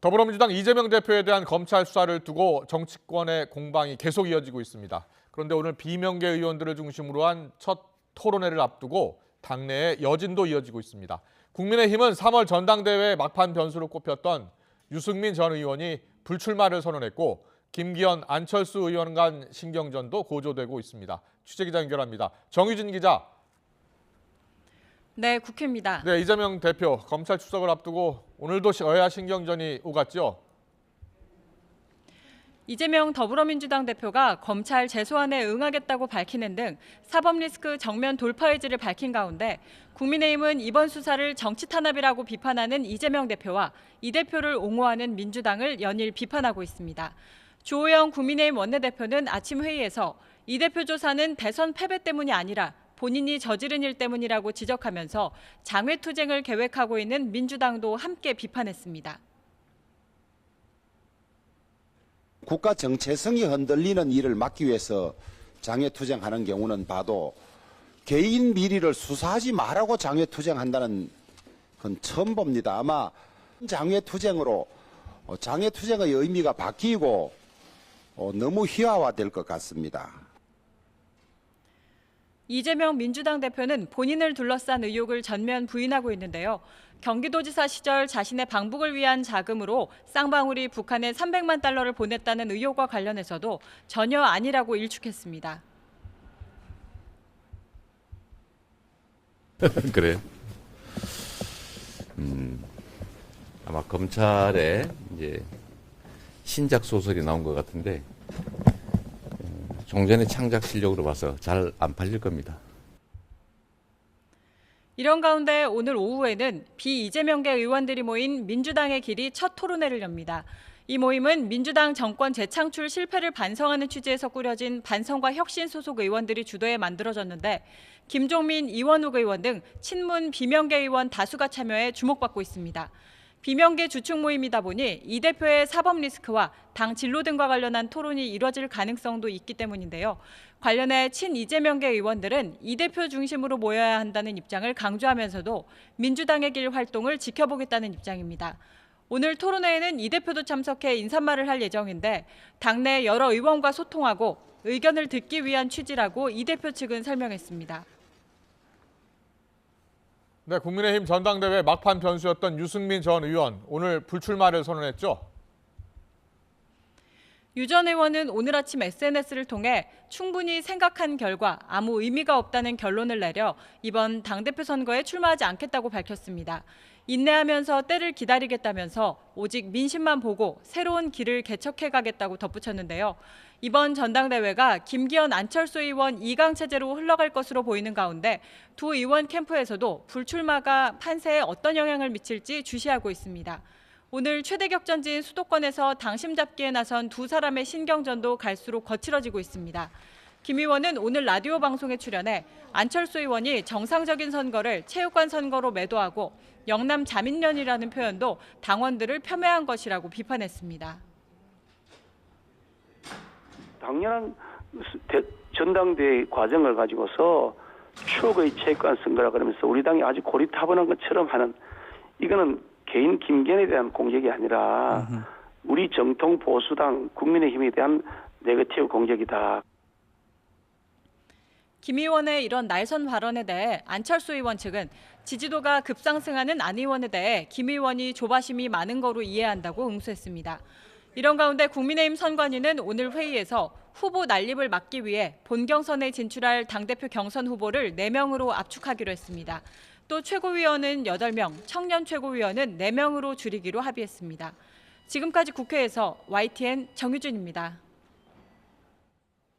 더불어민주당 이재명 대표에 대한 검찰 수사를 두고 정치권의 공방이 계속 이어지고 있습니다. 그런데 오늘 비명계 의원들을 중심으로 한 첫 토론회를 앞두고 당내에 여진도 이어지고 있습니다. 국민의힘은 3월 전당대회 막판 변수로 꼽혔던 유승민 전 의원이 불출마를 선언했고 김기현, 안철수 의원 간 신경전도 고조되고 있습니다. 취재기자 연결합니다. 정유진 기자. 네, 국회입니다. 네, 이재명 대표 검찰 출석을 앞두고 오늘도 여야 신경전이 오갔죠? 이재명 더불어민주당 대표가 검찰 재소환에 응하겠다고 밝히는 등 사법 리스크 정면 돌파 의지를 밝힌 가운데 국민의힘은 이번 수사를 정치 탄압이라고 비판하는 이재명 대표와 이 대표를 옹호하는 민주당을 연일 비판하고 있습니다. 주호영 국민의힘 원내대표는 아침 회의에서 이 대표 조사는 대선 패배 때문이 아니라 본인이 저지른 일 때문이라고 지적하면서 장외투쟁을 계획하고 있는 민주당도 함께 비판했습니다. 국가 정체성이 흔들리는 일을 막기 위해서 장외투쟁하는 경우는 봐도 개인 비리를 수사하지 말라고 장외투쟁한다는 건 처음 봅니다. 아마 장외투쟁으로 장외투쟁의 의미가 바뀌고 너무 희화화될 것 같습니다. 이재명 민주당 대표는 본인을 둘러싼 의혹을 전면 부인하고 있는데요. 경기도지사 시절 자신의 방북을 위한 자금으로 쌍방울이 북한에 300만 달러를 보냈다는 의혹과 관련해서도 전혀 아니라고 일축했습니다. 그래요? 아마 검찰에 이제 신작 소설이 나온 것 같은데 종전의 창작 실력으로 봐서 잘 안 팔릴 겁니다. 이런 가운데 오늘 오후에는 비이재명계 의원들이 모인 민주당의 길이 첫 토론회를 엽니다. 이 모임은 민주당 정권 재창출 실패를 반성하는 취지에서 꾸려진 반성과 혁신 소속 의원들이 주도해 만들어졌는데 김종민, 이원욱 의원 등 친문 비명계 의원 다수가 참여해 주목받고 있습니다. 비명계 주축 모임이다 보니 이 대표의 사법 리스크와 당 진로 등과 관련한 토론이 이뤄질 가능성도 있기 때문인데요. 관련해 친이재명계 의원들은 이 대표 중심으로 모여야 한다는 입장을 강조하면서도 민주당의 길 활동을 지켜보겠다는 입장입니다. 오늘 토론회에는 이 대표도 참석해 인사말을 할 예정인데 당내 여러 의원과 소통하고 의견을 듣기 위한 취지라고 이 대표 측은 설명했습니다. 네, 국민의힘 전당대회 막판 변수였던 유승민 전 의원, 오늘 불출마를 선언했죠? 유 전 의원은 오늘 아침 SNS를 통해 충분히 생각한 결과 아무 의미가 없다는 결론을 내려 이번 당대표 선거에 출마하지 않겠다고 밝혔습니다. 인내하면서 때를 기다리겠다면서 오직 민심만 보고 새로운 길을 개척해 가겠다고 덧붙였는데요. 이번 전당대회가 김기현, 안철수 의원 2강 체제로 흘러갈 것으로 보이는 가운데 두 의원 캠프에서도 불출마가 판세에 어떤 영향을 미칠지 주시하고 있습니다. 오늘 최대 격전지인 수도권에서 당심 잡기에 나선 두 사람의 신경전도 갈수록 거칠어지고 있습니다. 김 의원은 오늘 라디오 방송에 출연해 안철수 의원이 정상적인 선거를 체육관 선거로 매도하고 영남 자민련이라는 표현도 당원들을 폄훼한 것이라고 비판했습니다. 당연한 전당대회 과정을 가지고서 추억의 체육관 선거라 그러면서 우리 당이 아주 고리타분한 것처럼 하는, 이거는 개인 김기현에 대한 공격이 아니라 우리 정통 보수당 국민의힘에 대한 네거티브 공격이다. 김 의원의 이런 날선 발언에 대해 안철수 의원 측은 지지도가 급상승하는 안 의원에 대해 김 의원이 조바심이 많은 거로 이해한다고 응수했습니다. 이런 가운데 국민의힘 선관위는 오늘 회의에서 후보 난립을 막기 위해 본경선에 진출할 당대표 경선 후보를 4명으로 압축하기로 했습니다. 또 최고위원은 8명, 청년 최고위원은 4명으로 줄이기로 합의했습니다. 지금까지 국회에서 YTN 정유진입니다.